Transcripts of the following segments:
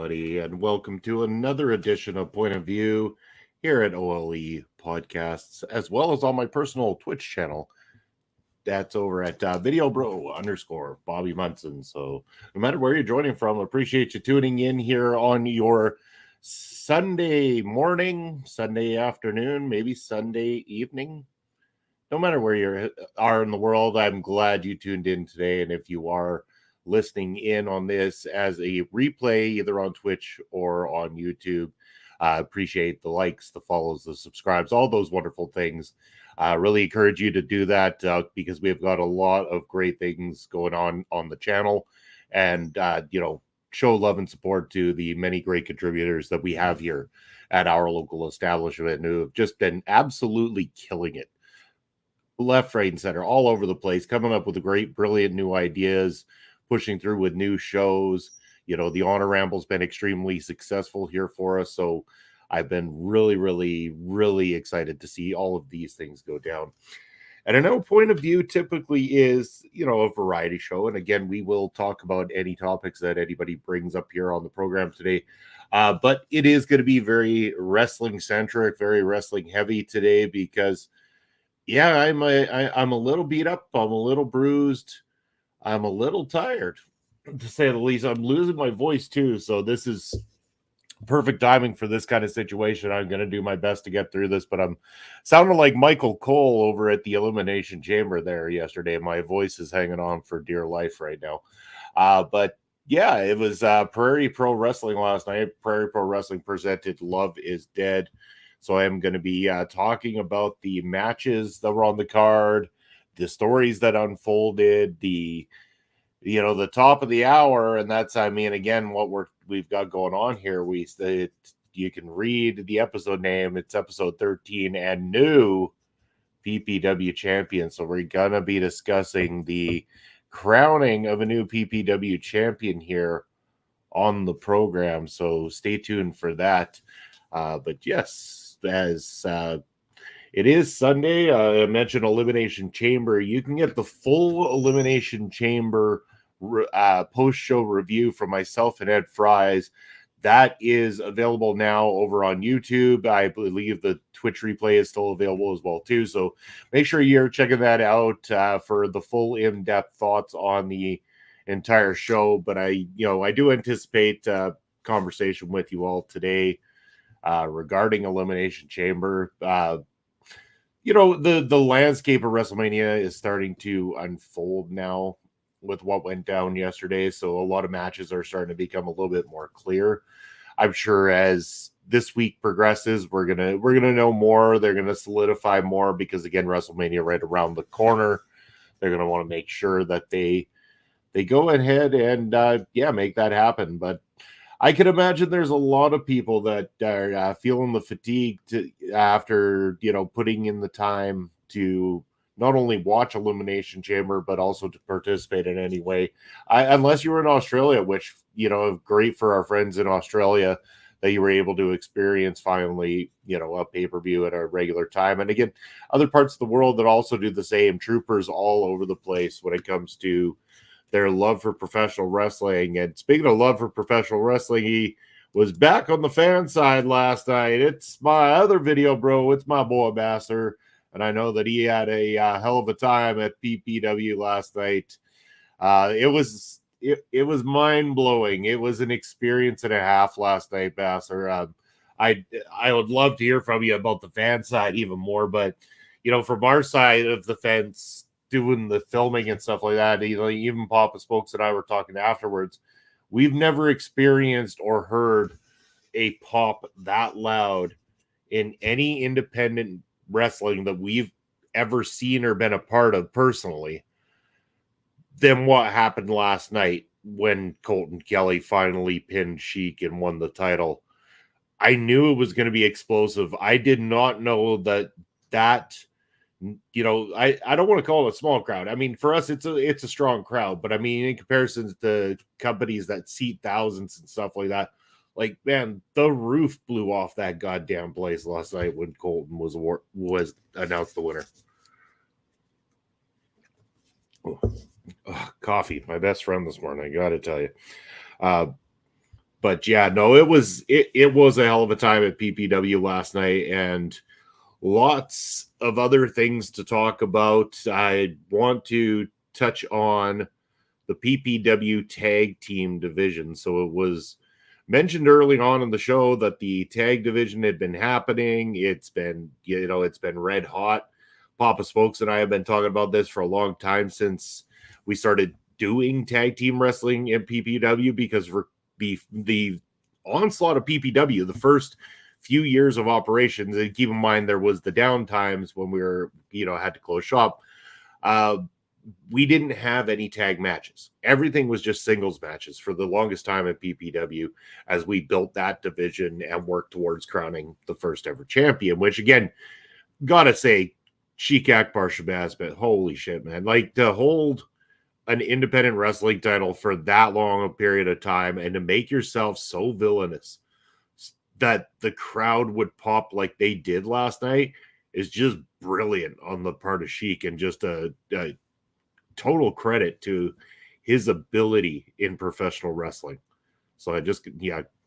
everybody, and welcome to another edition of Point of View here at OLE Podcasts, as well as on my personal Twitch channel. That's over at Video Bro _ Bobby Munson. So, no matter where you're joining from, appreciate you tuning in here on your Sunday morning, Sunday afternoon, maybe Sunday evening. No matter where you are in the world, I'm glad you tuned in today. And if you are listening in on this as a replay, either on Twitch or on YouTube, appreciate the likes, the follows, the subscribes, all those wonderful things. Really encourage you to do that because we've got a lot of great things going on the channel, and show love and support to the many great contributors that we have here at our local establishment who have just been absolutely killing it. Left, right, and center, all over the place, coming up with great, brilliant new ideas, pushing through with new shows. The Honor Ramble's been extremely successful here for us, so I've been really, really, really excited to see all of these things go down. And I know Point of View typically is, a variety show, and again, we will talk about any topics that anybody brings up here on the program today. But it is going to be very wrestling-centric, very wrestling-heavy today because I'm a little beat up. I'm a little bruised. I'm a little tired, to say the least. I'm losing my voice too, so this is perfect timing for this kind of situation. I'm going to do my best to get through this, but I'm sounding like Michael Cole over at the Elimination Chamber there yesterday. My voice is hanging on for dear life right now. But yeah, it was Prairie Pro Wrestling last night. Prairie Pro Wrestling presented Love is Dead. So I am going to be talking about the matches that were on the card, the stories that unfolded, the top of the hour, and that's, again, what we've got going on here. You can read the episode name. It's episode 13 and new PPW champion. So we're gonna be discussing the crowning of a new PPW champion here on the program. So stay tuned for that. But yes. As it is Sunday, I mentioned Elimination Chamber. You can get the full Elimination Chamber post-show review from myself and Ed Fries. That is available now over on YouTube. I believe the Twitch replay is still available as well too. So make sure you're checking that out for the full in-depth thoughts on the entire show. But I do anticipate conversation with you all today. Regarding Elimination Chamber, the landscape of WrestleMania is starting to unfold now with what went down yesterday. So a lot of matches are starting to become a little bit more clear. I'm sure as this week progresses, we're gonna know more. They're gonna solidify more because again, WrestleMania right around the corner. They're gonna want to make sure that they go ahead and make that happen. But I can imagine there's a lot of people that are feeling the fatigue after, putting in the time to not only watch Elimination Chamber, but also to participate in any way. Unless you were in Australia, which, great for our friends in Australia that you were able to experience finally, a pay-per-view at a regular time. And again, other parts of the world that also do the same. Troopers all over the place when it comes to their love for professional wrestling. And speaking of love for professional wrestling, he was back on the fan side last night. It's my other video, bro. It's my boy Basser. And I know that he had a hell of a time at PPW last night. It was mind-blowing. It was an experience and a half last night, Basser. I would love to hear from you about the fan side even more. But, from our side of the fence, doing the filming and stuff like that, even Papa Spokes and I were talking afterwards. We've never experienced or heard a pop that loud in any independent wrestling that we've ever seen or been a part of personally than what happened last night when Colton Kelly finally pinned Sheik and won the title. I knew it was going to be explosive. I did not know that I don't want to call it a small crowd. I mean, for us, it's a strong crowd, but I mean, in comparison to companies that seat thousands and stuff like that, like, man, the roof blew off that goddamn place last night when Colton was announced the winner. Coffee, my best friend this morning, I got to tell you. But yeah, no, it was a hell of a time at PPW last night, and lots of other things to talk about. I want to touch on the PPW tag team division. So it was mentioned early on in the show that the tag division had been happening. It's been red hot. Papa Smokes and I have been talking about this for a long time since we started doing tag team wrestling in PPW, because for the onslaught of PPW, the first few years of operations, and keep in mind there was the down times when we were, had to close shop. We didn't have any tag matches. Everything was just singles matches for the longest time at PPW, as we built that division and worked towards crowning the first ever champion, which, again, gotta say, Sheik Akbar Shabazz, but holy shit, man. Like, to hold an independent wrestling title for that long a period of time and to make yourself so villainous that the crowd would pop like they did last night is just brilliant on the part of Sheik, and just a total credit to his ability in professional wrestling. So I just,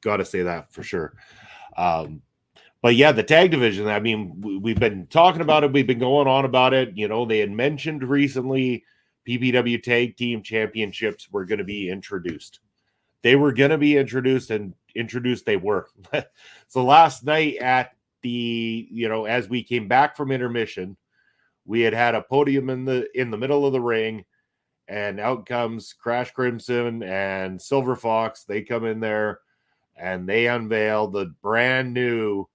got to say that for sure. But yeah, the tag division, I mean, we've been talking about it. We've been going on about it. They had mentioned recently PPW Tag Team Championships were going to be introduced. They were going to be introduced, and introduced they were. So last night at the, as we came back from intermission, we had a podium in the middle of the ring, and out comes Crash Crimson and Silver Fox. They come in there and they unveil the brand new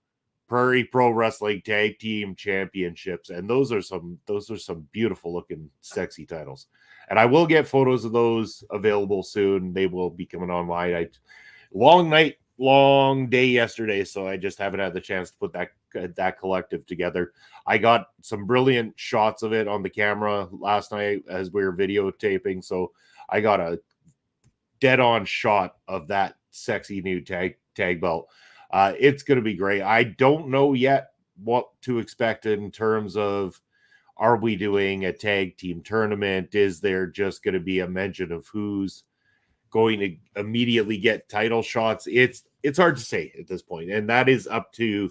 Prairie Pro Wrestling Tag Team Championships, and those are some beautiful looking, sexy titles. And I will get photos of those available soon. They will be coming online. Long night, long day yesterday, so I just haven't had the chance to put that collective together. I got some brilliant shots of it on the camera last night as we were videotaping, so I got a dead-on shot of that sexy new tag belt. It's going to be great. I don't know yet what to expect in terms of, are we doing a tag team tournament? Is there just going to be a mention of who's going to immediately get title shots? It's hard to say at this point, and that is up to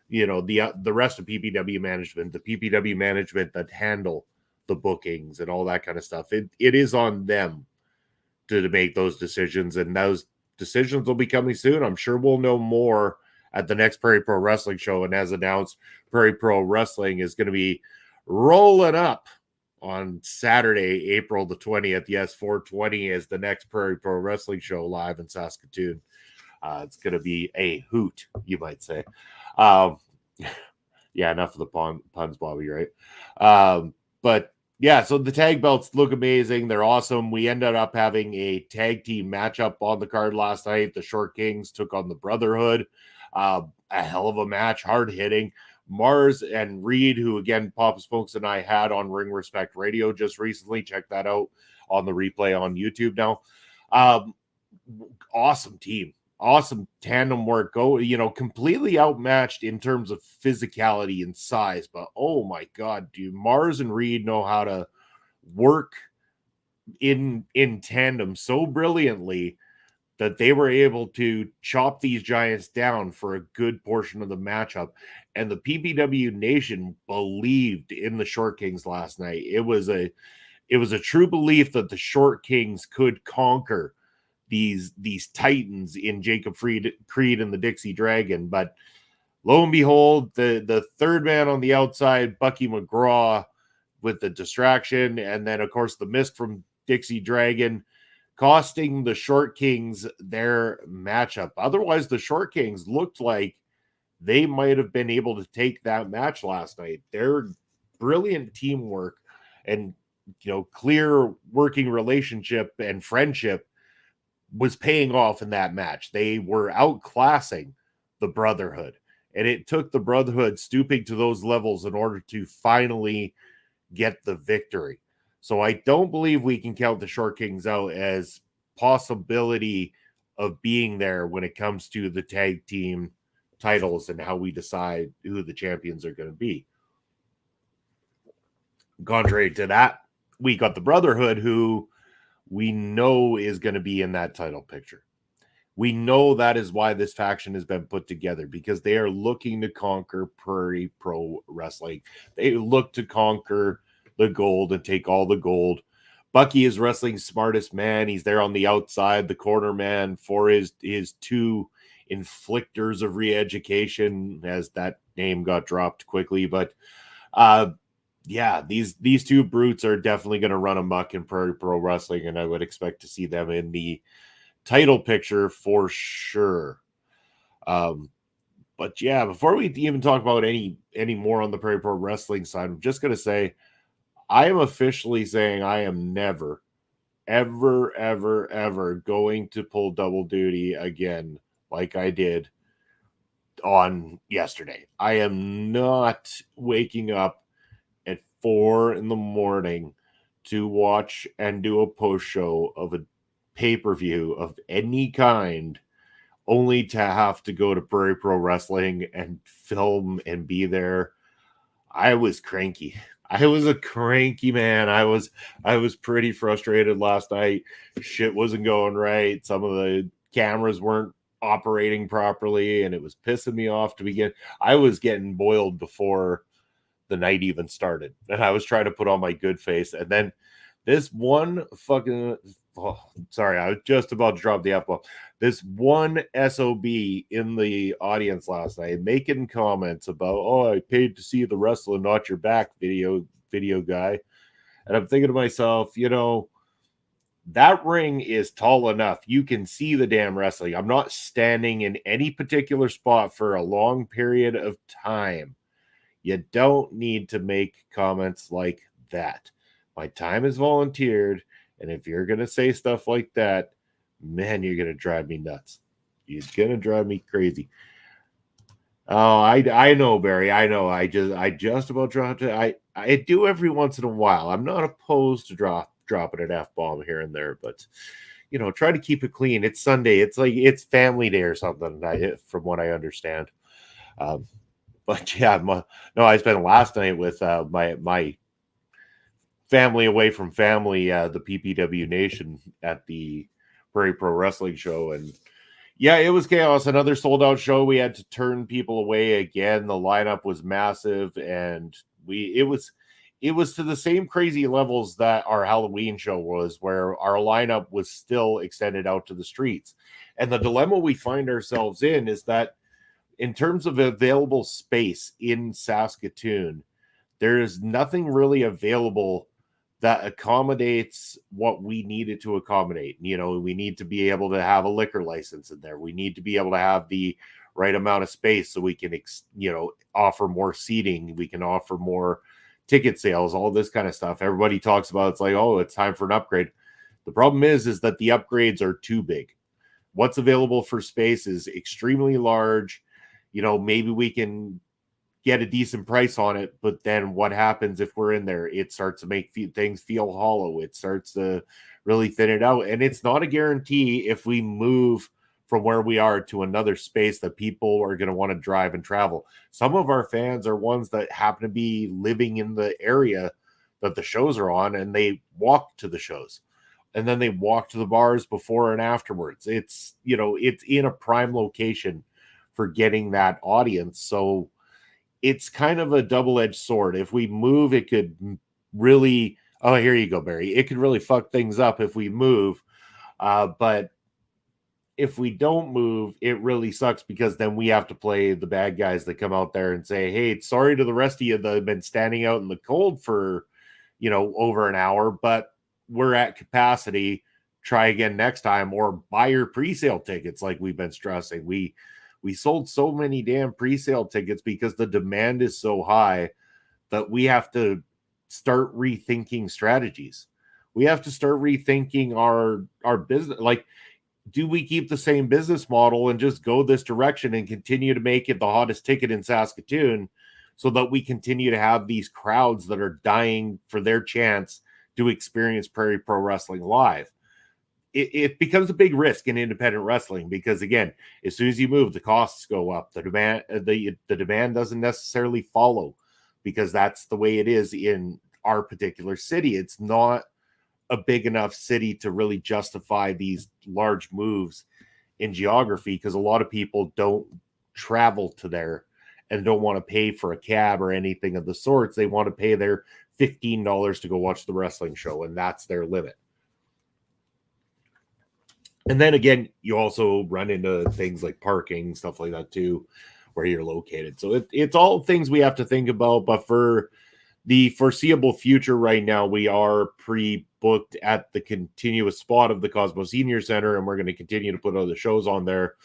the rest of PPW management, the PPW management that handle the bookings and all that kind of stuff. It is on them to make those decisions, and those decisions will be coming soon. I'm sure we'll know more at the next Prairie Pro Wrestling show, and as announced, Prairie Pro Wrestling is going to be rolling up on Saturday, April the 20th. Yes, 420 is the next Prairie Pro Wrestling show live in Saskatoon. It's going to be a hoot, you might say. Yeah, enough of the puns, Bobby, right? But yeah, so the tag belts look amazing. They're awesome. We ended up having a tag team matchup on the card last night. The Short Kings took on the Brotherhood. A hell of a match, hard hitting. Mars and Reed, who, again, Papa Smokes and I had on Ring Respect Radio just recently. Check that out on the replay on YouTube now. Awesome team. Awesome tandem work. Completely outmatched in terms of physicality and size, but oh my God, dude, Mars and Reed know how to work in tandem so brilliantly that they were able to chop these giants down for a good portion of the matchup. And the PPW Nation believed in the Short Kings last night. It was a true belief that the Short Kings could conquer these titans in Jacob Creed and the Dixie Dragon. But lo and behold, the third man on the outside, Bucky McGraw, with the distraction, and then of course the mist from Dixie Dragon, costing the Short Kings their matchup. Otherwise, the Short Kings looked like they might have been able to take that match last night. Their brilliant teamwork and clear working relationship and friendship was paying off in that match. They were outclassing the Brotherhood, and it took the Brotherhood stooping to those levels in order to finally get the victory. So I don't believe we can count the Short Kings out as possibility of being there when it comes to the tag team titles and how we decide who the champions are going to be. Contrary to that, we got the Brotherhood, who we know is going to be in that title picture. We know that is why this faction has been put together, because they are looking to conquer Prairie Pro Wrestling. They look to conquer the gold and take all the gold. Bucky is wrestling's smartest man. He's there on the outside, the corner man for his two inflictors of re-education, as that name got dropped quickly. But yeah, these two brutes are definitely going to run amok in Prairie Pro Wrestling, and I would expect to see them in the title picture for sure. But yeah, before we even talk about any more on the Prairie Pro Wrestling side, I'm just going to say I am officially saying I am never, ever, ever, ever going to pull double duty again like I did on yesterday. I am not waking up at 4 a.m. to watch and do a post show of a pay-per-view of any kind, only to have to go to Prairie Pro Wrestling and film and be there. I was cranky. I was a cranky man. I was pretty frustrated last night. Shit wasn't going right. Some of the cameras weren't operating properly, and it was pissing me off to begin. I was getting boiled before the night even started, and I was trying to put on my good face, and then this one fucking sorry, I was just about to drop the F-bomb. This one SOB in the audience last night making comments about, oh, I paid to see the wrestling, not your back, video guy. And I'm thinking to myself, you know, that ring is tall enough. You can see the damn wrestling. I'm not standing in any particular spot for a long period of time. You don't need to make comments like that. My time is volunteered, and if you're going to say stuff like that, man, you're going to drive me nuts. You're going to drive me crazy. Oh, I know, Barry. I know. I just about dropped it. I do every once in a while. I'm not opposed to dropping an F-bomb here and there, but you know, try to keep it clean. It's Sunday. It's like it's family day or something, from what I understand. But yeah, I spent last night with my family away from family, the PPW Nation at the Prairie Pro Wrestling show, and yeah, it was chaos. Another sold out show. We had to turn people away again. The lineup was massive, and it was to the same crazy levels that our Halloween show was, where our lineup was still extended out to the streets. And the dilemma we find ourselves in is that in terms of available space in Saskatoon, there is nothing really available that accommodates what we needed to accommodate. You know, we need to be able to have a liquor license in there. We need to be able to have the right amount of space so we can, offer more seating. We can offer more ticket sales, all this kind of stuff. Everybody talks about it's like, oh, it's time for an upgrade. The problem is that the upgrades are too big. What's available for space is extremely large. You know, maybe we can get a decent price on it, but then what happens if we're in there? It starts to make things feel hollow. It starts to really thin it out, and it's not a guarantee if we move from where we are to another space that people are going to want to drive and travel. Some of our fans are ones that happen to be living in the area that the shows are on, and they walk to the shows, and then they walk to the bars before and afterwards. It's, it's in a prime location for getting that audience. So it's kind of a double-edged sword. If we move, it could really, oh, here you go, Barry. It could really fuck things up if we move. But if we don't move, it really sucks, because then we have to play the bad guys that come out there and say, hey, sorry to the rest of you that have been standing out in the cold for, over an hour, but we're at capacity. Try again next time, or buy your pre-sale tickets like we've been stressing. We sold so many damn pre-sale tickets because the demand is so high that we have to start rethinking strategies. We have to start rethinking our business. Like, do we keep the same business model and just go this direction and continue to make it the hottest ticket in Saskatoon so that we continue to have these crowds that are dying for their chance to experience Prairie Pro Wrestling live? It becomes a big risk in independent wrestling, because again, as soon as you move, the costs go up. The demand doesn't necessarily follow, because that's the way it is in our particular city. It's not a big enough city to really justify these large moves in geography, because a lot of people don't travel to there and don't want to pay for a cab or anything of the sorts. They want to pay their $15 to go watch the wrestling show, and that's their limit. And then again, you also run into things like parking, stuff like that too, where you're located. So it's all things we have to think about. But for the foreseeable future right now, we are pre-booked at the continuous spot of the Cosmo Senior Center, and we're going to continue to put other shows on there.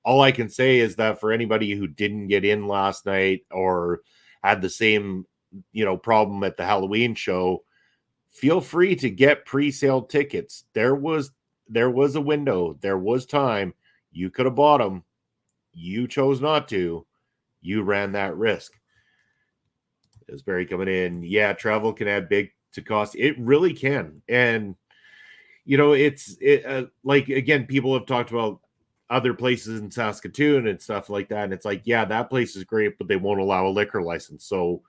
All I can say is that for anybody who didn't get in last night or had the same, problem at the Halloween show, feel free to get pre-sale tickets. There was a window. There was time. You could have bought them. You chose not to. You ran that risk. Is Barry coming in? Yeah, travel can add big to cost. It really can. And, like, again, people have talked about other places in Saskatoon and stuff like that. And it's like, yeah, that place is great, but they won't allow a liquor license. So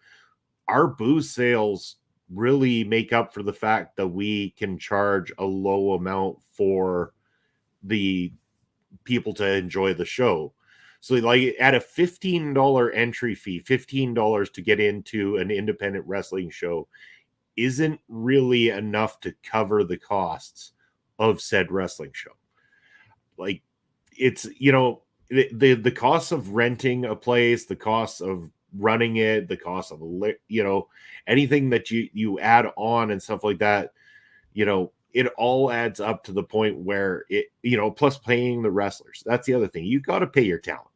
our booze sales really make up for the fact that we can charge a low amount for the people to enjoy the show. So like at a $15 entry fee, $15 to get into an independent wrestling show isn't really enough to cover the costs of said wrestling show. Like, it's, the costs of renting a place, the costs of running it, the cost of, anything that you add on and stuff like that, it all adds up to the point where it, plus paying the wrestlers. That's the other thing. You got to pay your talent.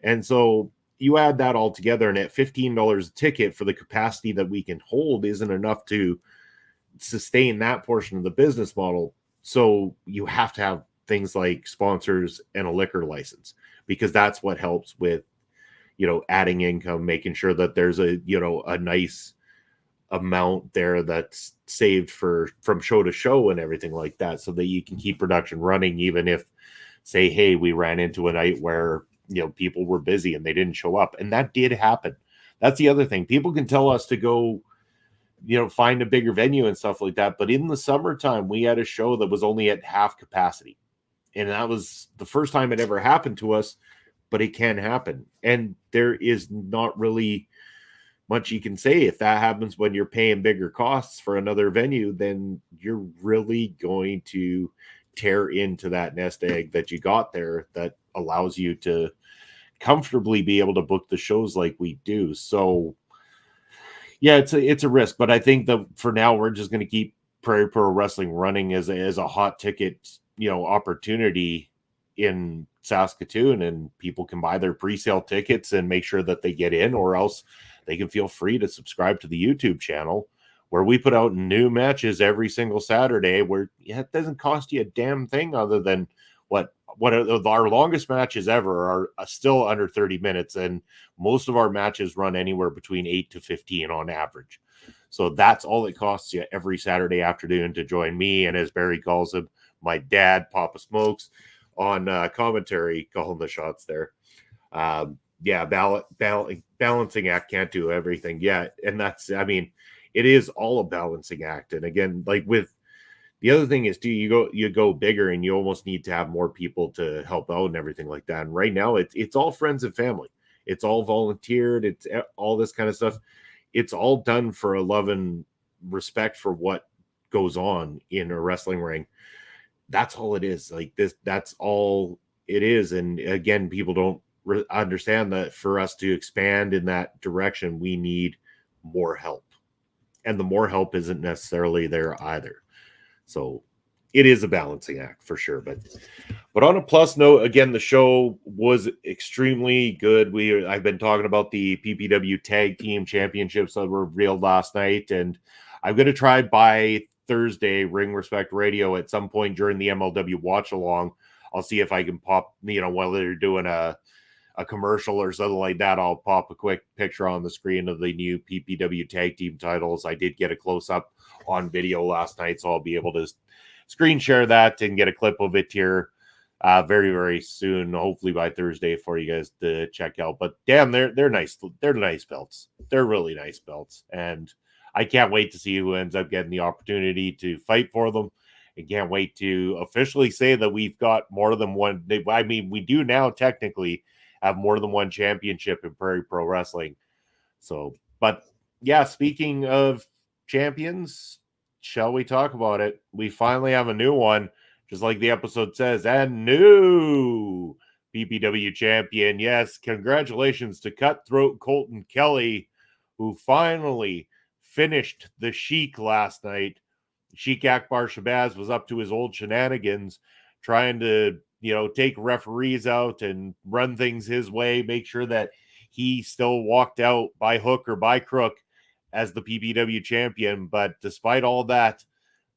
And so you add that all together, and at $15 a ticket for the capacity that we can hold isn't enough to sustain that portion of the business model. So you have to have things like sponsors and a liquor license, because that's what helps with, adding income, making sure that there's a nice amount there that's saved from show to show and everything like that, so that you can keep production running, even if, say, hey, we ran into a night where, people were busy and they didn't show up. And that did happen. That's the other thing. People can tell us to go, find a bigger venue and stuff like that. But in the summertime, we had a show that was only at half capacity. And that was the first time it ever happened to us, but it can happen. And there is not really much you can say. If that happens when you're paying bigger costs for another venue, then you're really going to tear into that nest egg that you got there that allows you to comfortably be able to book the shows like we do. So yeah, it's a risk, but I think that for now we're just going to keep Prairie Pro Wrestling running as a hot ticket, opportunity in Saskatoon, and people can buy their pre-sale tickets and make sure that they get in, or else they can feel free to subscribe to the YouTube channel, where we put out new matches every single Saturday, where it doesn't cost you a damn thing other than what our longest matches ever are still under 30 minutes. And most of our matches run anywhere between 8 to 15 on average. So that's all it costs you every Saturday afternoon to join me, and as Barry calls him, my dad, Papa Smokes, on commentary, calling the shots there. Balancing act, can't do everything yet. And that's, it is all a balancing act. And again, like with the other thing is, you go bigger, and you almost need to have more people to help out and everything like that. And right now it's all friends and family. It's all volunteered. It's all this kind of stuff. It's all done for a love and respect for what goes on in a wrestling ring. That's all it is. Like this, that's all it is. And again, people don't understand that for us to expand in that direction, we need more help, and the more help isn't necessarily there either. So it is a balancing act for sure. But on a plus note, again, the show was extremely good. I've been talking about the PPW Tag Team Championships that were revealed last night, and I'm going to try by Thursday, Ring Respect Radio, at some point during the MLW watch along. I'll see if I can pop, while they're doing a commercial or something like that, I'll pop a quick picture on the screen of the new PPW Tag Team titles. I did get a close up on video last night, so I'll be able to screen share that and get a clip of it here very, very soon, hopefully by Thursday, for you guys to check out. But damn, they're nice. They're nice belts. They're really nice belts, and I can't wait to see who ends up getting the opportunity to fight for them. I can't wait to officially say that we've got more than one. I mean, we do now technically have more than one championship in Prairie Pro Wrestling. So, but yeah, speaking of champions, shall we talk about it? We finally have a new one, just like the episode says, and new PPW champion. Yes, congratulations to Cutthroat Colton Kelly, who finally finished the Sheik last night. Sheik Akbar Shabazz was up to his old shenanigans, trying to, take referees out and run things his way, make sure that he still walked out by hook or by crook as the PPW champion. But despite all that,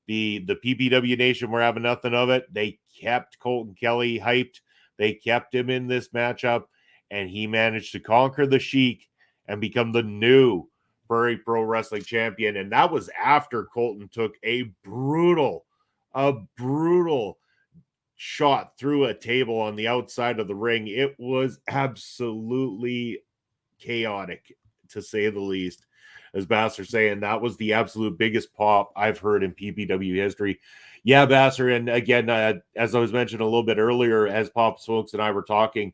the PPW Nation were having nothing of it. They kept Colton Kelly hyped. They kept him in this matchup, and he managed to conquer the Sheik and become the new Prairie Pro Wrestling champion. And that was after Colton took a brutal shot through a table on the outside of the ring. It was absolutely chaotic, to say the least. As Basser saying, that was the absolute biggest pop I've heard in PPW history. Yeah, Basser, and again, as I was mentioning a little bit earlier, as Pop Smokes and I were talking,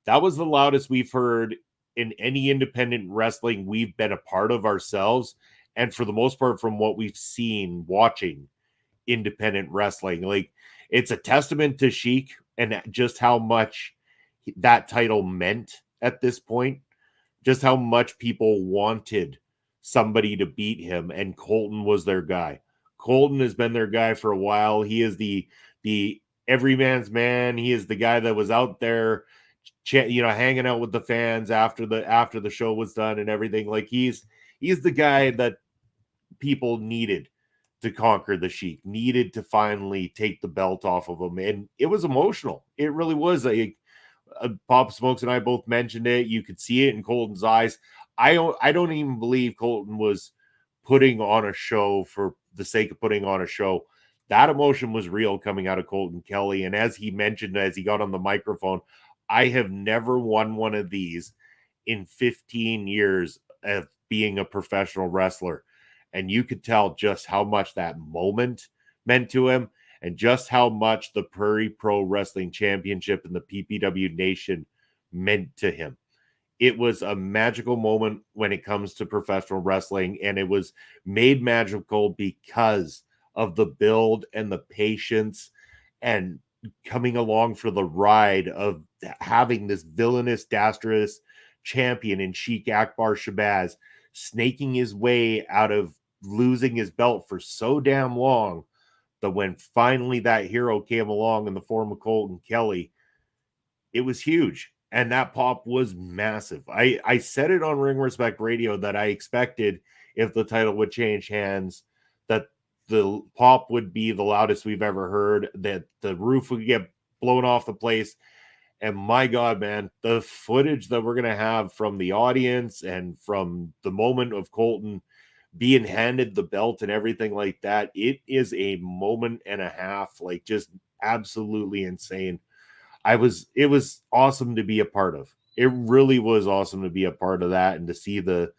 that was the loudest we've heard in any independent wrestling we've been a part of ourselves. And for the most part, from what we've seen watching independent wrestling, like, it's a testament to Sheik and just how much that title meant at this point, just how much people wanted somebody to beat him, and Colton was their guy. Colton has been their guy for a while. He is the everyman's man. He is the guy that was out there, hanging out with the fans after the show was done and everything. Like, he's the guy that people needed to conquer the Sheik, needed to finally take the belt off of him. And it was emotional. It really was. Pop Smokes and I both mentioned it. You could see it in Colton's eyes. I don't even believe Colton was putting on a show for the sake of putting on a show. That emotion was real coming out of Colton Kelly. And as he mentioned, as he got on the microphone, I have never won one of these in 15 years of being a professional wrestler. And you could tell just how much that moment meant to him, and just how much the Prairie Pro Wrestling Championship and the PPW Nation meant to him. It was a magical moment when it comes to professional wrestling, and it was made magical because of the build and the patience and coming along for the ride of having this villainous, dastardous champion in Sheik Akbar Shabazz snaking his way out of losing his belt for so damn long, that when finally that hero came along in the form of Colton Kelly, it was huge. And that pop was massive. I said it on Ring Respect Radio that I expected, if the title would change hands, that the pop would be the loudest we've ever heard, that the roof would get blown off the place. And my God, man, the footage that we're going to have from the audience and from the moment of Colton being handed the belt and everything like that, it is a moment and a half, like, just absolutely insane. It was awesome to be a part of. It really was awesome to be a part of that, and to see the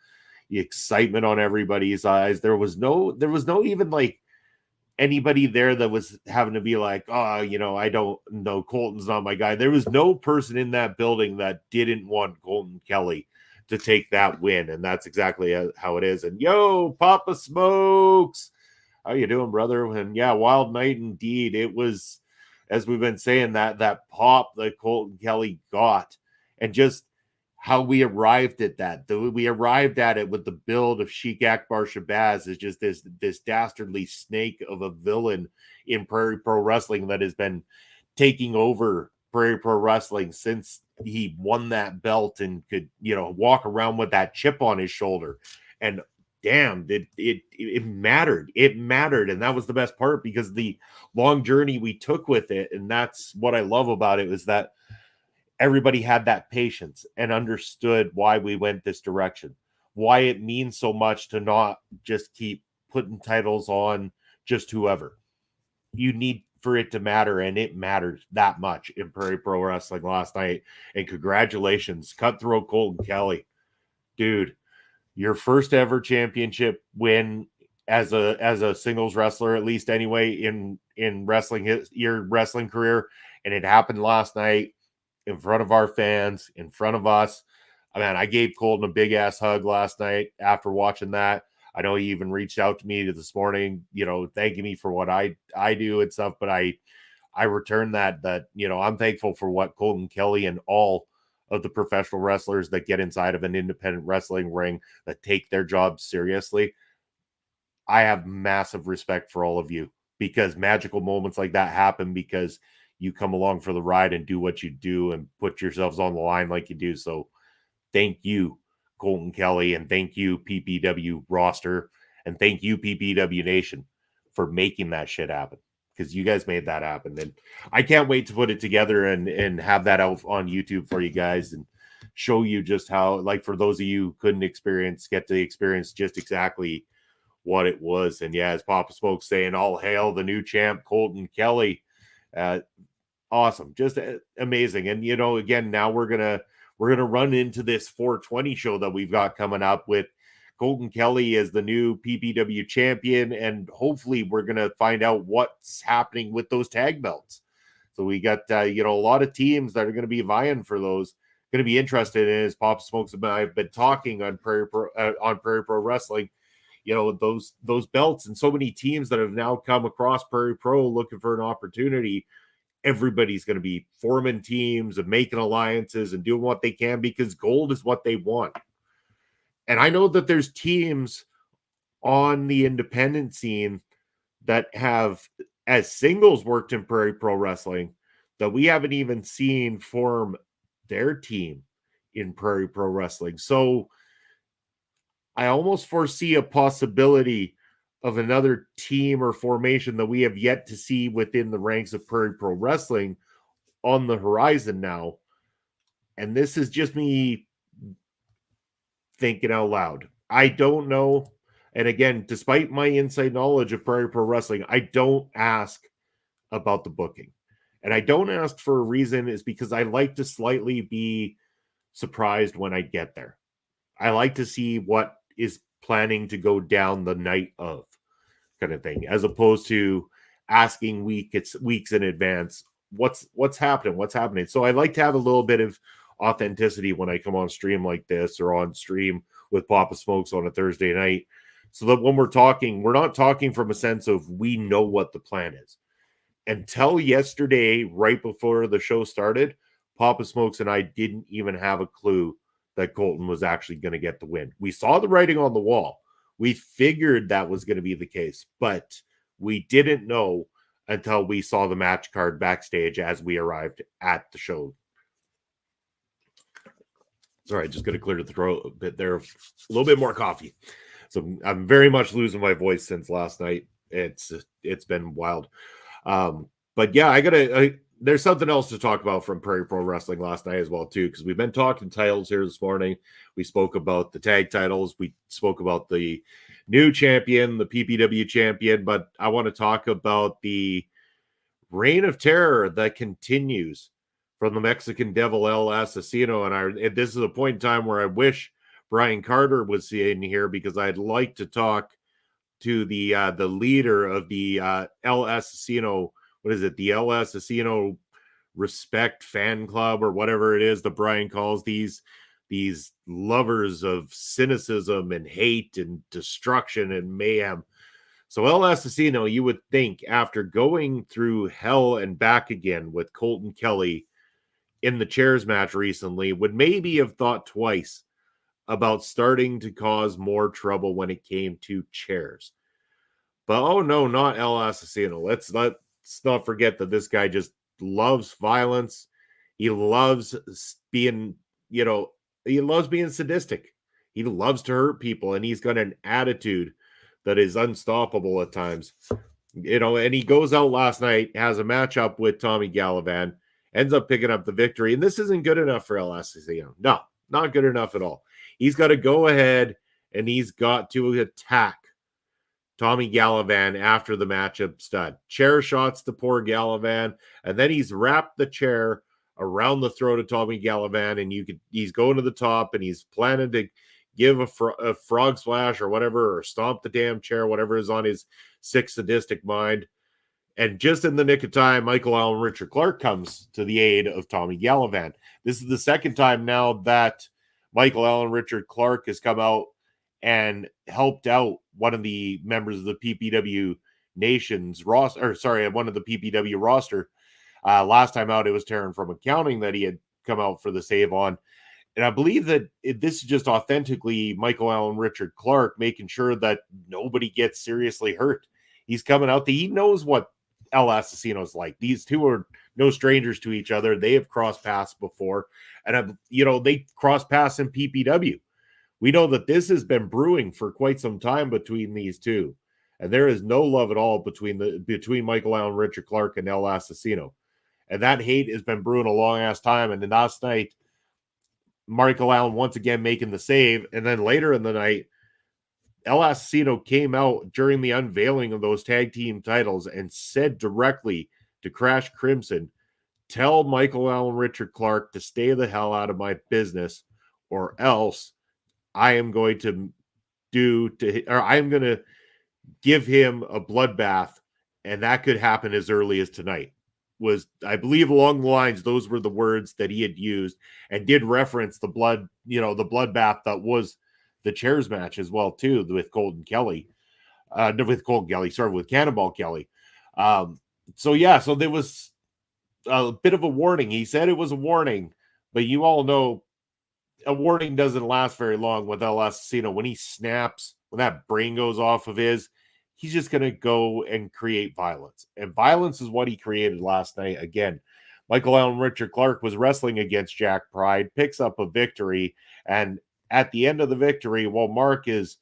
excitement on everybody's eyes. There was no even like anybody there that was having to be like, oh, I don't know, Colton's not my guy. There was no person in that building that didn't want Colton Kelly to take that win, and that's exactly how it is. And yo, Papa Smokes, how you doing, brother? And yeah, wild night indeed. It was, as we've been saying, that pop that Colton Kelly got, and just how we arrived at that. We arrived at it with the build of Sheik Akbar Shabazz as just this dastardly snake of a villain in Prairie Pro Wrestling that has been taking over Prairie Pro Wrestling since he won that belt and could, walk around with that chip on his shoulder. And damn, it mattered. It mattered. And that was the best part, because the long journey we took with it. And that's what I love about it, was that everybody had that patience and understood why we went this direction, why it means so much to not just keep putting titles on just whoever. You need for it to matter, and it mattered that much in Prairie Pro Wrestling last night. And congratulations, Cutthroat Colton Kelly. Dude, your first ever championship win as a singles wrestler, at least anyway, in wrestling, your wrestling career. And it happened last night in front of our fans, in front of us. I gave Colton a big ass hug last night after watching that. I know he even reached out to me this morning, thanking me for what I do and stuff. But I returned that, I'm thankful for what Colton Kelly and all of the professional wrestlers that get inside of an independent wrestling ring that take their job seriously. I have massive respect for all of you, because magical moments like that happen because you come along for the ride and do what you do and put yourselves on the line like you do. So thank you, Colton Kelly, and thank you, PPW roster, and thank you, PPW Nation, for making that shit happen, because you guys made that happen. And I can't wait to put it together and have that out on YouTube for you guys and show you just how, like, for those of you who couldn't get to experience just exactly what it was. And yeah, as Papa Smoke saying, all hail the new champ, Colton Kelly. Awesome, just amazing. And again, now we're gonna run into this 420 show that we've got coming up with Colton Kelly as the new PPW champion, and hopefully we're gonna find out what's happening with those tag belts. So we got a lot of teams that are going to be vying for those. Going to be interested in, as Papa Smokes and I have been talking on Prairie Pro Wrestling. Those belts, and so many teams that have now come across Prairie Pro looking for an opportunity. Everybody's going to be forming teams and making alliances and doing what they can, because gold is what they want. And I know that there's teams on the independent scene that have, as singles, worked in Prairie Pro Wrestling that we haven't even seen form their team in Prairie Pro Wrestling. So I almost foresee a possibility of another team or formation that we have yet to see within the ranks of Prairie Pro Wrestling on the horizon now. And this is just me thinking out loud. I don't know. And again, despite my inside knowledge of Prairie Pro Wrestling, I don't ask about the booking. And I don't ask for a reason, is because I like to slightly be surprised when I get there. I like to see what is planning to go down the night of, kind of thing, as opposed to asking weeks in advance what's happening. So I like to have a little bit of authenticity when I come on stream like this, or on stream with Papa Smokes on a Thursday night, so that when we're talking, we're not talking from a sense of we know what the plan is. Until yesterday, right before the show started, Papa Smokes and I didn't even have a clue that Colton was actually going to get the win. We saw the writing on the wall. We figured that was going to be the case, but we didn't know until we saw the match card backstage as we arrived at the show. Sorry, just going to clear the throat a bit there. A little bit more coffee. So I'm very much losing my voice since last night. It's been wild. But yeah, there's something else to talk about from Prairie Pro Wrestling last night as well, too, because we've been talking titles here this morning. We spoke about the tag titles. We spoke about the new champion, the PPW champion, but I want to talk about the reign of terror that continues from the Mexican Devil, El Asesino. And this is a point in time where I wish Brian Carter was in here, because I'd like to talk to the leader of the El Asesino. What is it? The El Asesino Respect Fan Club, or whatever it is that Brian calls these lovers of cynicism and hate and destruction and mayhem. So El Asesino, you would think, after going through hell and back again with Colton Kelly in the chairs match recently, would maybe have thought twice about starting to cause more trouble when it came to chairs. But oh no, not El Asesino. Let's not forget that this guy just loves violence. He loves being, he loves being sadistic. He loves to hurt people, and he's got an attitude that is unstoppable at times. And he goes out last night, has a matchup with Tommy Gallivan, ends up picking up the victory. And this isn't good enough for El Asesino. No, not good enough at all. He's got to go ahead and he's got to attack Tommy Gallivan after the matchup's done. Chair shots to poor Gallivan, and then he's wrapped the chair around the throat of Tommy Gallivan, and he's going to the top, and he's planning to give a frog splash or whatever, or stomp the damn chair, whatever is on his sick sadistic mind. And just in the nick of time, Michael Allen Richard Clark comes to the aid of Tommy Gallivan. This is the second time now that Michael Allen Richard Clark has come out and helped out one of the members of the PPW Nations roster, or sorry, one of the PPW roster. Last time out, it was Taryn from accounting that he had come out for the save on. And I believe that this is just authentically Michael Allen Richard Clark making sure that nobody gets seriously hurt. He's coming out. He knows what El Asesino's like. These two are no strangers to each other. They have crossed paths before. And, they crossed paths in PPW. We know that this has been brewing for quite some time between these two. And there is no love at all between Michael Allen Richard Clark and El Asesino. And that hate has been brewing a long ass time. And then last night, Michael Allen once again making the save. And then later in the night, El Asesino came out during the unveiling of those tag team titles and said directly to Crash Crimson, tell Michael Allen Richard Clark to stay the hell out of my business, or else I am going to give him a bloodbath, and that could happen as early as tonight. Was, I believe, along the lines, those were the words that he had used, and did reference the bloodbath that was the chairs match as well, too, with Cannonball Kelly. So there was a bit of a warning. He said it was a warning, but you all know a warning doesn't last very long with El Asesino. When he snaps, when that brain goes off of his, he's just going to go and create violence. And violence is what he created last night. Again, Michael Allen Richard Clark was wrestling against Jack Pride, picks up a victory, and at the end of the victory, while Mark is,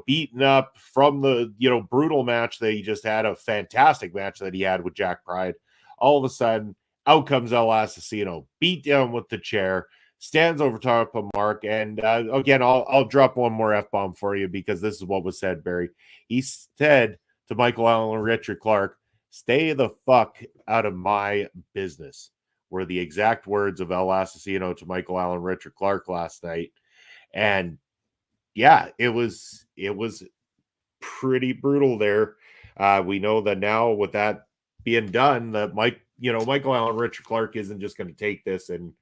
beaten up from the, brutal match that he just had, a fantastic match that he had with Jack Pride, all of a sudden, out comes El Asesino, beat down with the chair, stands over top of Mark, and again, I'll drop one more F-bomb for you because this is what was said, Barry. He said to Michael Allen Richard Clark, stay the fuck out of my business, were the exact words of El Asesino to Michael Allen Richard Clark last night. And yeah, it was pretty brutal there. We know that now with that being done, that Michael Allen Richard Clark isn't just going to take this and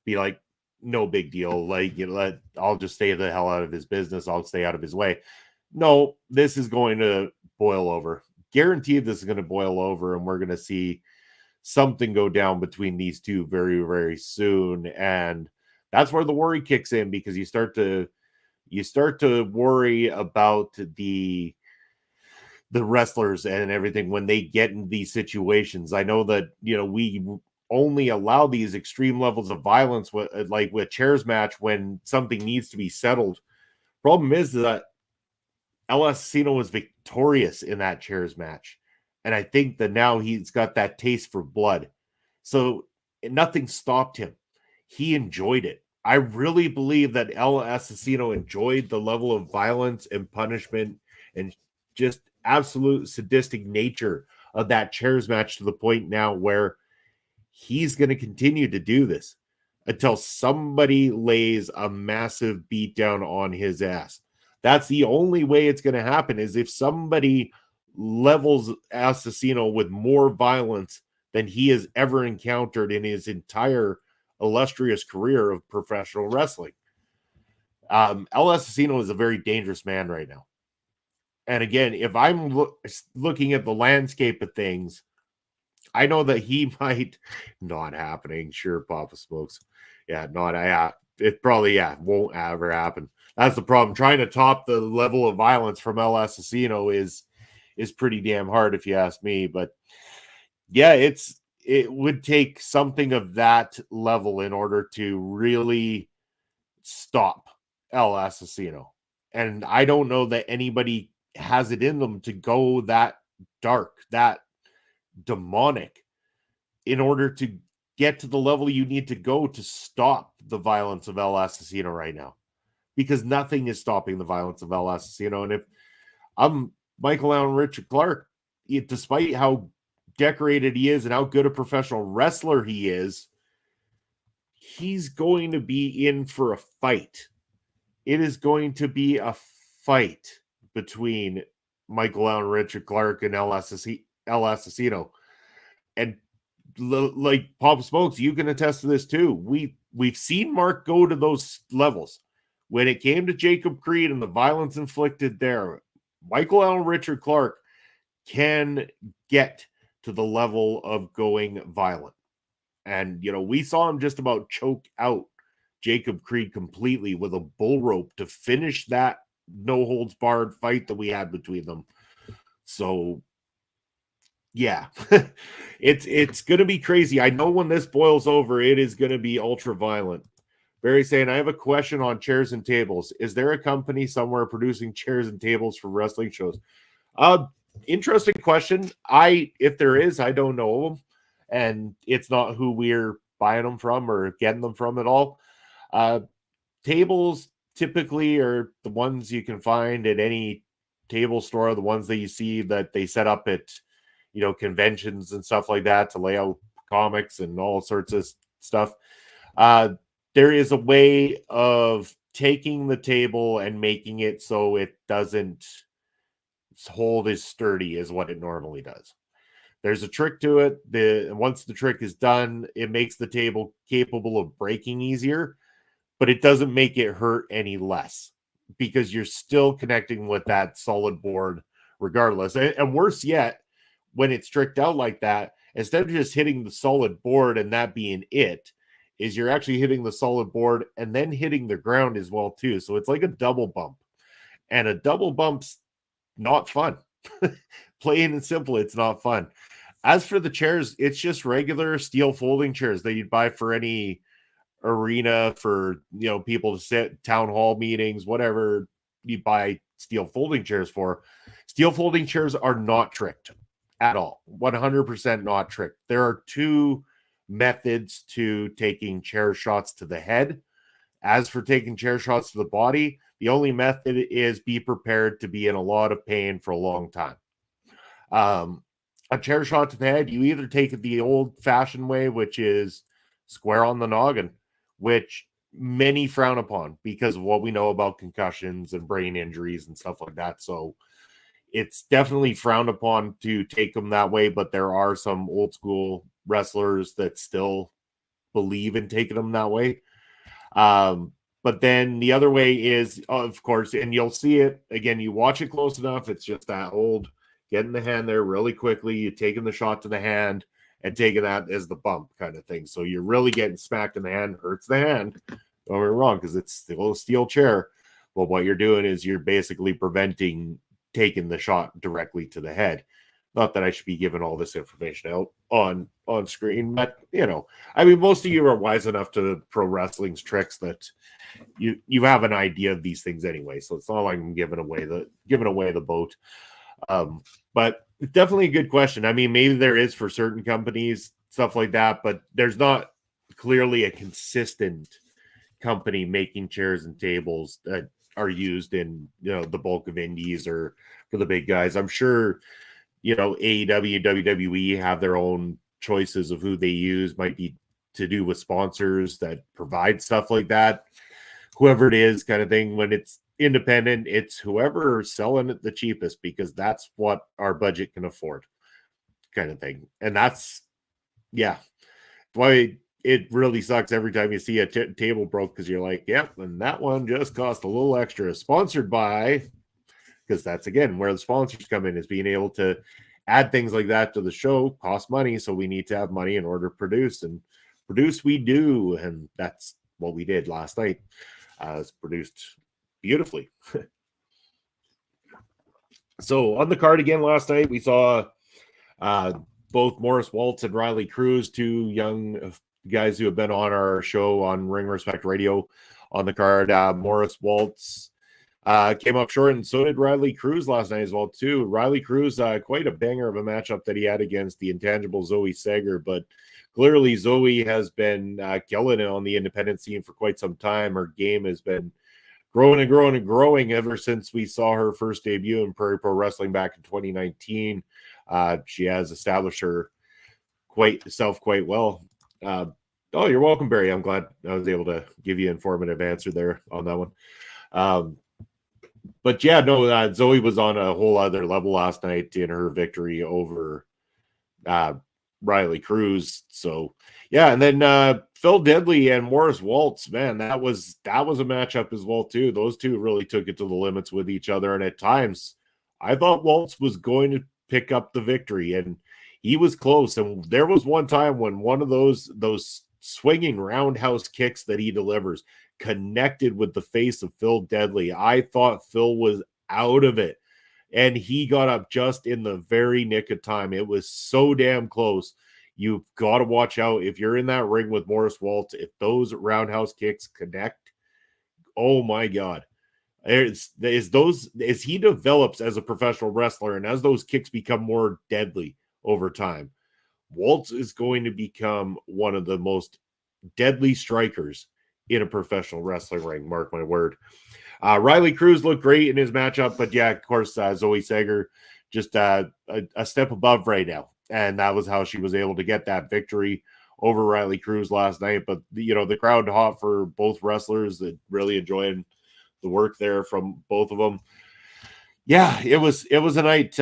be like, no big deal. I'll just stay the hell out of his business. I'll stay out of his way. No, this is going to boil over. Guaranteed this is going to boil over, and we're going to see something go down between these two very, very soon. And that's where the worry kicks in, because you start to worry about the wrestlers and everything when they get in these situations. I know that, we only allow these extreme levels of violence with chairs match when something needs to be settled. Problem is that El Asesino was victorious in that chairs match. And I think that now he's got that taste for blood. So nothing stopped him. He enjoyed it. I really believe that El Asesino enjoyed the level of violence and punishment and just absolute sadistic nature of that chairs match, to the point now where he's going to continue to do this until somebody lays a massive beatdown on his ass. That's the only way it's going to happen, is if somebody levels Asesino with more violence than he has ever encountered in his entire illustrious career of professional wrestling. El Asesino is a very dangerous man right now. And again, if I'm looking at the landscape of things, I know that he might not happening. Sure, Papa Smokes. Yeah, it probably won't ever happen. That's the problem. Trying to top the level of violence from El Asesino is pretty damn hard, if you ask me. But yeah, it would take something of that level in order to really stop El Asesino. And I don't know that anybody has it in them to go that dark, that demonic, in order to get to the level you need to go to stop the violence of El Asesino right now. Because nothing is stopping the violence of El Asesino. And if I'm Michael Allen Richard Clark, despite how decorated he is and how good a professional wrestler he is, he's going to be in for a fight. it is going to be a fight between Michael Allen, Richard Clark, and El Asesino. And like Pop Smokes, you can attest to this too. We've seen Mark go to those levels. When it came to Jacob Creed and the violence inflicted there, Michael Allen, Richard Clark can get to the level of going violent. And, we saw him just about choke out Jacob Creed completely with a bull rope to finish that no holds barred fight that we had between them. So, yeah, it's going to be crazy. I know when this boils over, it is going to be ultra violent. Barry saying, I have a question on chairs and tables. Is there a company somewhere producing chairs and tables for wrestling shows? Interesting question. If there is, I don't know them, and it's not who we're buying them from or getting them from at all. Tables typically are the ones you can find at any table store, the ones that you see that they set up at, conventions and stuff like that to lay out comics and all sorts of stuff. There is a way of taking the table and making it so it doesn't hold as sturdy as what it normally does. There's a trick to it. Once the trick is done, it makes the table capable of breaking easier, but it doesn't make it hurt any less because you're still connecting with that solid board regardless. And worse yet, when it's tricked out like that, instead of just hitting the solid board and that being it, is you're actually hitting the solid board and then hitting the ground as well too. So it's like a double bump, and a double bump's not fun. Plain and simple, it's not fun. As for the chairs, it's just regular steel folding chairs that you'd buy for any arena for, people to sit, town hall meetings, whatever you buy steel folding chairs for. Steel folding chairs are not tricked at all. 100% not tricked. There are two methods to taking chair shots to the head. As for taking chair shots to the body, the only method is be prepared to be in a lot of pain for a long time. A chair shot to the head, you either take it the old-fashioned way, which is square on the noggin, which many frown upon because of what we know about concussions and brain injuries and stuff like that. So it's definitely frowned upon to take them that way, but there are some old-school wrestlers that still believe in taking them that way. But then the other way is, of course, and you'll see it again, you watch it close enough, it's just that old getting the hand there really quickly, you taking the shot to the hand and taking that as the bump kind of thing. So you're really getting smacked in the hand, hurts the hand. Don't get me wrong, because it's still a steel chair. But what you're doing is you're basically preventing taking the shot directly to the head. Not that I should be giving all this information out on screen, but most of you are wise enough to pro wrestling's tricks that you have an idea of these things anyway. So it's not like I'm giving away the boat. But it's definitely a good question. Maybe there is for certain companies stuff like that, but there's not clearly a consistent company making chairs and tables that are used in the bulk of indies or for the big guys. I'm sure. AEW, WWE have their own choices of who they use, might be to do with sponsors that provide stuff like that. Whoever it is kind of thing. When it's independent, it's whoever is selling it the cheapest because that's what our budget can afford kind of thing. And that's, why it really sucks every time you see a table broke because you're like, yep, and that one just cost a little extra. Sponsored by... because that's, again, where the sponsors come in, is being able to add things like that to the show costs money. So we need to have money in order to produce, and produce we do. And that's what we did last night. It's produced beautifully. So on the card again last night, we saw both Maurice, Waltz, and Riley Cruz, two young guys who have been on our show on Ring Respect Radio on the card. Maurice, Waltz, came up short, and so did Riley Cruz last night as well, too. Riley Cruz, quite a banger of a matchup that he had against the intangible Zoe Sager, but clearly Zoe has been killing it on the independent scene for quite some time. Her game has been growing and growing and growing ever since we saw her first debut in Prairie Pro Wrestling back in 2019. She has established her quite well. Oh, you're welcome, Barry. I'm glad I was able to give you an informative answer there on that one. But yeah, no, Zoe was on a whole other level last night in her victory over Riley Cruz. So yeah, and then Phil Deadly and Maurice Waltz, man, that was a matchup as well too. Those two really took it to the limits with each other, and at times I thought Waltz was going to pick up the victory, and he was close. And there was one time when one of those swinging roundhouse kicks that he delivers connected with the face of Phil Deadly. I thought Phil was out of it, and he got up just in the very nick of time. It was so damn close. You've got to watch out if you're in that ring with Maurice Waltz. If those roundhouse kicks connect, oh my God. As he develops as a professional wrestler and as those kicks become more deadly over time, Waltz is going to become one of the most deadly strikers in a professional wrestling ring. Mark my word. Riley Cruz looked great in his matchup, but yeah, of course, Zoe Sager just a step above right now. And that was how she was able to get that victory over Riley Cruz last night. But, the crowd hot for both wrestlers, that really enjoying the work there from both of them. Yeah, it was a night.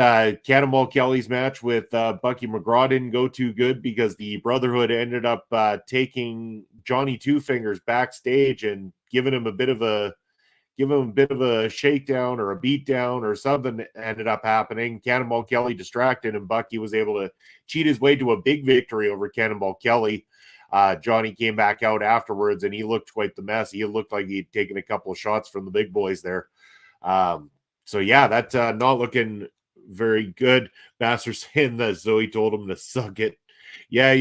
Cannonball Kelly's match with Bucky McGraw didn't go too good because the Brotherhood ended up taking Johnny Two Fingers backstage and giving him a bit of a shakedown or a beatdown or something ended up happening. Cannonball Kelly distracted, and Bucky was able to cheat his way to a big victory over Cannonball Kelly. Johnny came back out afterwards, and he looked quite the mess. He looked like he'd taken a couple of shots from the big boys there. So yeah, that's not looking very good. Master saying that Zoe told him to suck it. Yeah,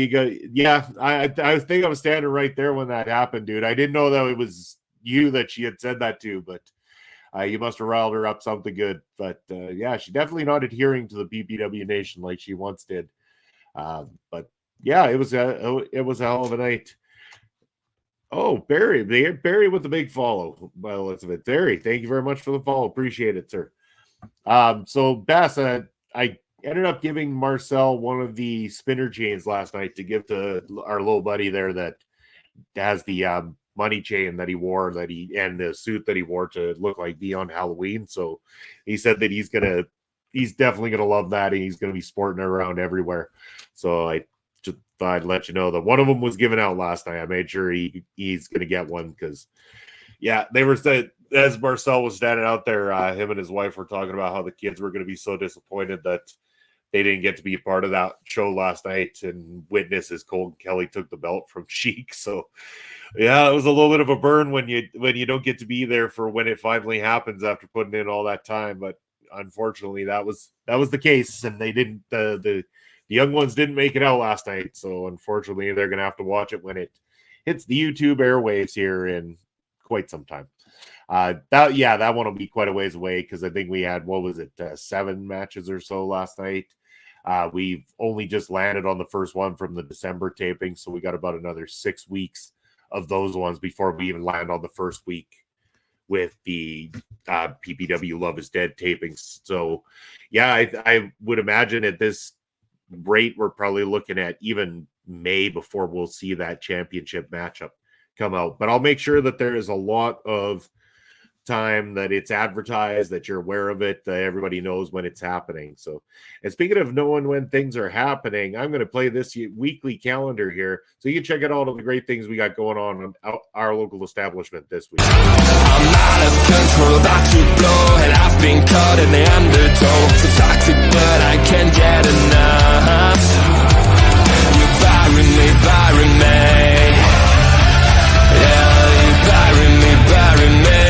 I think I was standing right there when that happened, dude. I didn't know that it was you that she had said that to, but you must have riled her up something good. But yeah, she's definitely not adhering to the PPW Nation like she once did. But yeah, it was a hell of a night. Oh, Barry with the big follow. By the looks of it, Barry, thank you very much for the follow. Appreciate it, sir. So Bass, I ended up giving Marcel one of the spinner chains last night to give to our little buddy there that has the money chain that he wore, and the suit that he wore to look like me on Halloween. So he said that he's definitely gonna love that, and he's gonna be sporting it around everywhere. So I just thought I'd let you know that one of them was given out last night. I made sure he's gonna get one because yeah, they were saying, as Marcel was standing out there, him and his wife were talking about how the kids were going to be so disappointed that they didn't get to be part of that show last night and witness as Cole Kelly took the belt from Sheik. So yeah, it was a little bit of a burn when you don't get to be there for when it finally happens after putting in all that time. But unfortunately, that was the case, and they didn't. The young ones didn't make it out last night. So unfortunately, they're going to have to watch it when it hits the YouTube airwaves here in quite some time. That one will be quite a ways away because I think we had 7 matches or so last night. We've only just landed on the first one from the December taping, so we got about another 6 weeks of those ones before we even land on the first week with the PPW Love is Dead tapings. So yeah, I would imagine at this rate we're probably looking at even May before we'll see that championship matchup come out. But I'll make sure that there is a lot of time that it's advertised, that you're aware of it, that everybody knows when it's happening. So, and speaking of knowing when things are happening, I'm going to play this weekly calendar here so you can check out all of the great things we got going on our local establishment this week. I'm out of control, about to blow, and I've been caught in the undertow. So toxic, but I can't get enough. You're burying me. Yeah, you're burying me.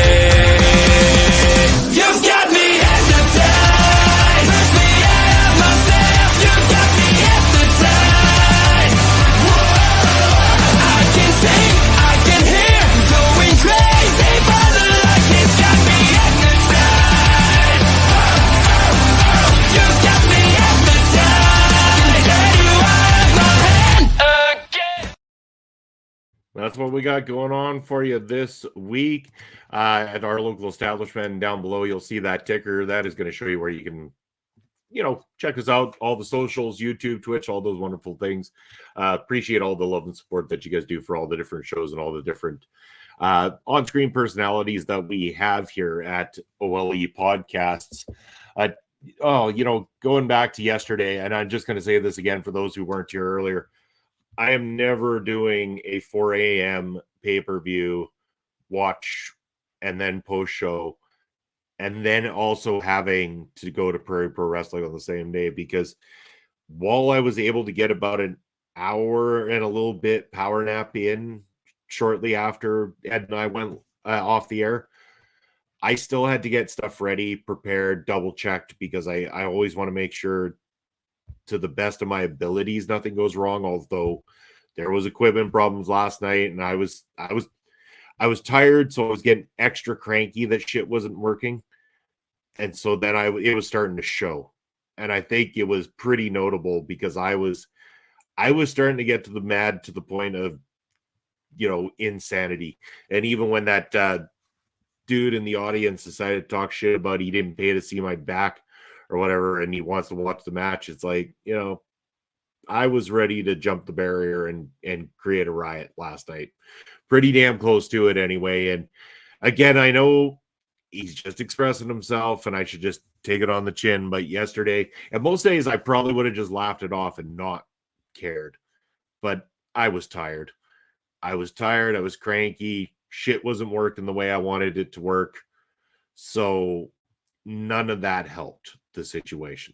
You've got me hypnotized. Took me out of myself. You've got me hypnotized. Whoa. I can see, I can hear, going crazy for the light. It's got me hypnotized. You've got me hypnotized. Can get you out of my hand again. That's what we got going on for you this week at our local establishment. Down below, you'll see that ticker. That is going to show you where you can check us out, all the socials, YouTube, Twitch, all those wonderful things. Appreciate all the love and support that you guys do for all the different shows and all the different on-screen personalities that we have here at OLE Podcasts. Going back to yesterday, and I'm just going to say this again for those who weren't here earlier, I am never doing a 4 a.m. pay-per-view watch and then post-show and then also having to go to Prairie Pro Wrestling on the same day, because while I was able to get about an hour and a little bit power nap in shortly after Ed and I went off the air, I still had to get stuff ready, prepared, double-checked, because I always want to make sure to the best of my abilities nothing goes wrong, although there was equipment problems last night and I was tired, so I was getting extra cranky that shit wasn't working. And so then it was starting to show. And I think it was pretty notable because I was starting to get to the point of, insanity. And even when that dude in the audience decided to talk shit about he didn't pay to see my back or whatever, and he wants to watch the match, it's like, I was ready to jump the barrier and create a riot last night. Pretty damn close to it anyway. And again, I know he's just expressing himself and I should just take it on the chin. But yesterday, and most days, I probably would have just laughed it off and not cared. But I was tired. I was cranky. Shit wasn't working the way I wanted it to work. So none of that helped the situation.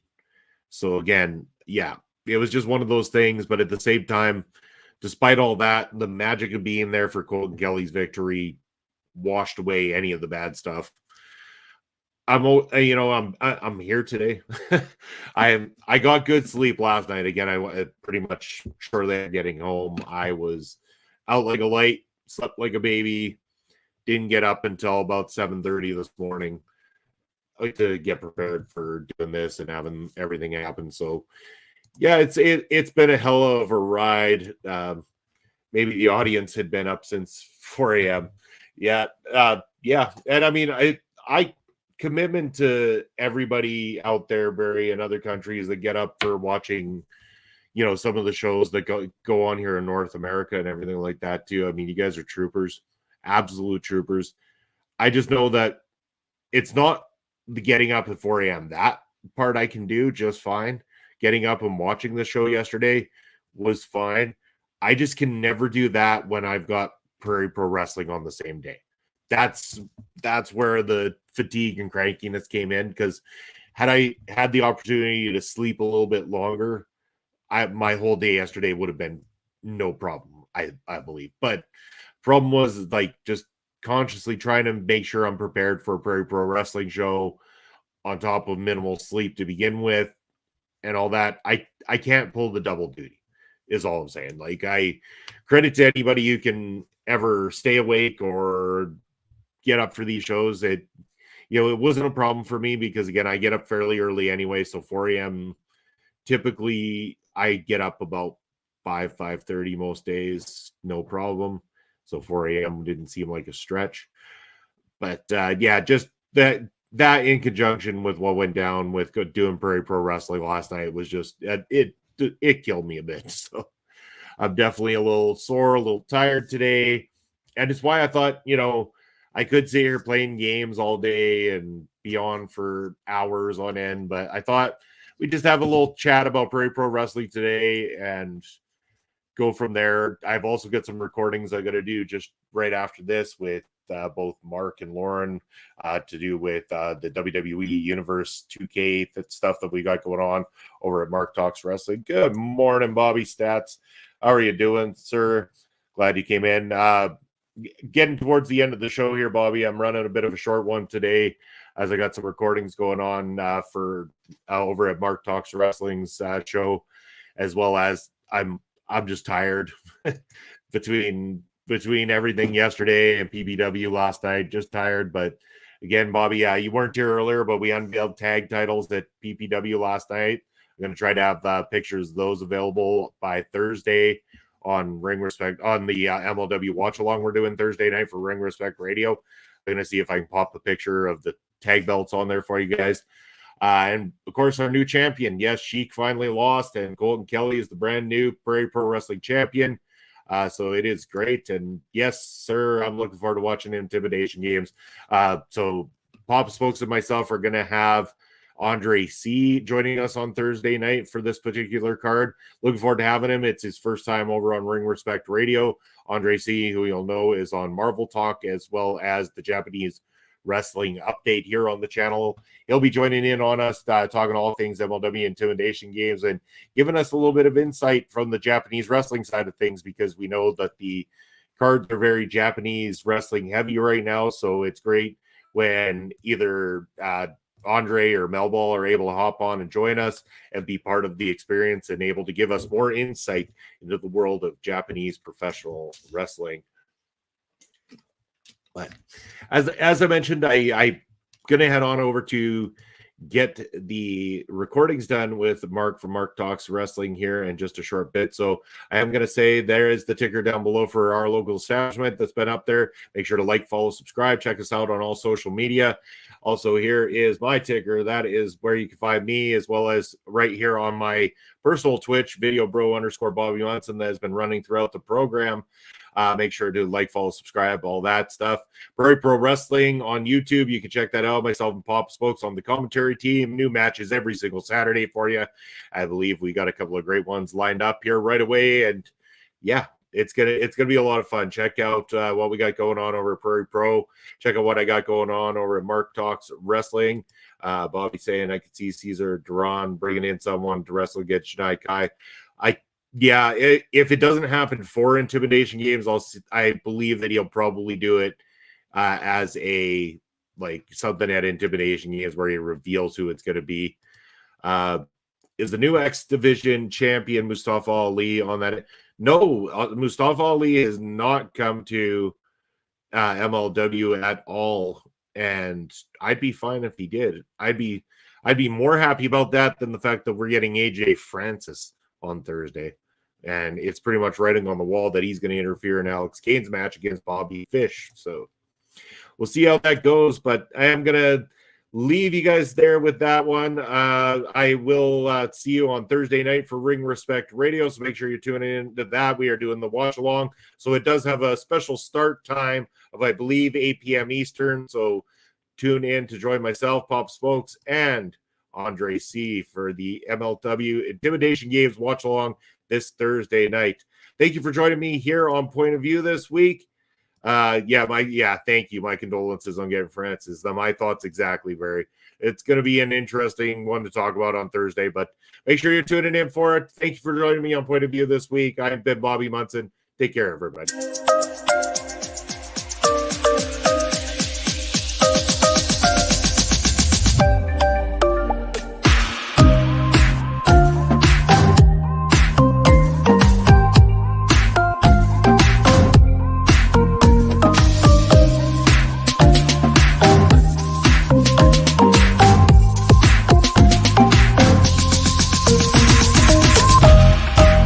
So again, yeah, it was just one of those things. But at the same time, despite all that, the magic of being there for Colton Kelly's victory washed away any of the bad stuff. I'm here today. I got good sleep last night. Again, I pretty much shortly after getting home, I was out like a light, slept like a baby, didn't get up until about 7:30 this morning to get prepared for doing this and having everything happen. So yeah, it's been a hell of a ride. Maybe the audience had been up since 4 a.m. Yeah. And I mean, I commitment to everybody out there, Barry, and other countries that get up for watching, some of the shows that go on here in North America and everything like that too. I mean, you guys are troopers, absolute troopers. I just know that it's not the getting up at 4 a.m. That part I can do just fine. Getting up and watching the show yesterday was fine. I just can never do that when I've got Prairie Pro Wrestling on the same day. That's where the fatigue and crankiness came in, because had I had the opportunity to sleep a little bit longer, my whole day yesterday would have been no problem, I believe. But problem was like just consciously trying to make sure I'm prepared for a Prairie Pro Wrestling show on top of minimal sleep to begin with and all that. I can't pull the double duty is all I'm saying. Like, I credit to anybody who can ever stay awake or get up for these shows. It wasn't a problem for me because, again, I get up fairly early anyway. So 4 a.m. typically I get up about 5:30 most days, no problem. So 4 a.m. didn't seem like a stretch. But just that in conjunction with what went down with doing Prairie Pro Wrestling last night was just it killed me a bit. So I'm definitely a little sore, a little tired today. And it's why I thought, I could sit here playing games all day and be on for hours on end, but I thought we'd just have a little chat about Prairie Pro Wrestling today and go from there. I've also got some recordings I got to do just right after this with both Mark and Lauren to do with the WWE Universe 2K stuff that we got going on over at Mark Talks Wrestling. Good morning, Bobby Stats. How are you doing, sir? Glad you came in. Getting towards the end of the show here, Bobby. I'm running a bit of a short one today as I got some recordings going on for over at Mark Talks Wrestling's show, as well as I'm just tired between everything yesterday and PPW last night. Just tired. But again, Bobby, you weren't here earlier, but we unveiled tag titles at PPW last night. I'm going to try to have pictures of those available by Thursday on Ring Respect, on the MLW watch along we're doing Thursday night for Ring Respect Radio. I'm going to see if I can pop a picture of the tag belts on there for you guys. And of course, our new champion. Yes, Sheik finally lost, and Colton Kelly is the brand new Prairie Pro Wrestling champion. So it is great. And yes, sir, I'm looking forward to watching Intimidation Games. So Pop Spokes and myself are going to have Andre C joining us on Thursday night for this particular card. Looking forward to having him. It's his first time over on Ring Respect Radio. Andre C, who you'll know is on Marvel Talk, as well as the Japanese Wrestling Update here on the channel. He'll be joining in on us, talking all things MLW Intimidation Games and giving us a little bit of insight from the Japanese wrestling side of things, because we know that the cards are very Japanese wrestling heavy right now. So it's great when either Andre or Melball are able to hop on and join us and be part of the experience and able to give us more insight into the world of Japanese professional wrestling. But as I mentioned, I'm going to head on over to get the recordings done with Mark from Mark Talks Wrestling here in just a short bit. So I am going to say there is the ticker down below for our local establishment that's been up there. Make sure to like, follow, subscribe. Check us out on all social media. Also, here is my ticker. That is where you can find me, as well as right here on my personal Twitch, Video Bro _ Bobby Munson, that has been running throughout the program. Make sure to like, follow, subscribe, all that stuff. Prairie Pro Wrestling on YouTube. You can check that out. Myself and Pop Spokes on the commentary team. New matches every single Saturday for you. I believe we got a couple of great ones lined up here right away. And yeah, it's gonna be a lot of fun. Check out what we got going on over at Prairie Pro. Check out what I got going on over at Mark Talks Wrestling. Bobby saying I could see Caesar Duran bringing in someone to wrestle against Shinai Kai. Yeah, if it doesn't happen for Intimidation Games, I believe that he'll probably do it as a something at Intimidation Games where he reveals who it's going to be. Is the new X Division champion Mustafa Ali on that? No, Mustafa Ali has not come to MLW at all, and I'd be fine if he did. I'd be more happy about that than the fact that we're getting AJ Francis on Thursday, and it's pretty much writing on the wall that he's going to interfere in Alex Kane's match against Bobby Fish. So we'll see how that goes, but I am going to leave you guys there with that one. I will see you on Thursday night for Ring Respect Radio, so make sure you're tuning in to that. We are doing the watch along, so it does have a special start time of, I believe, 8 p.m. Eastern, so tune in to join myself, Pop Spokes, and Andre C for the MLW Intimidation Games watch along this Thursday night. Thank you for joining me here on Point of View this week. Thank you. My condolences on getting Francis. My thoughts exactly, Barry. It's going to be an interesting one to talk about on Thursday, but make sure you're tuning in for it. Thank you for joining me on Point of View this week. I've been Bobby Munson. Take care, everybody.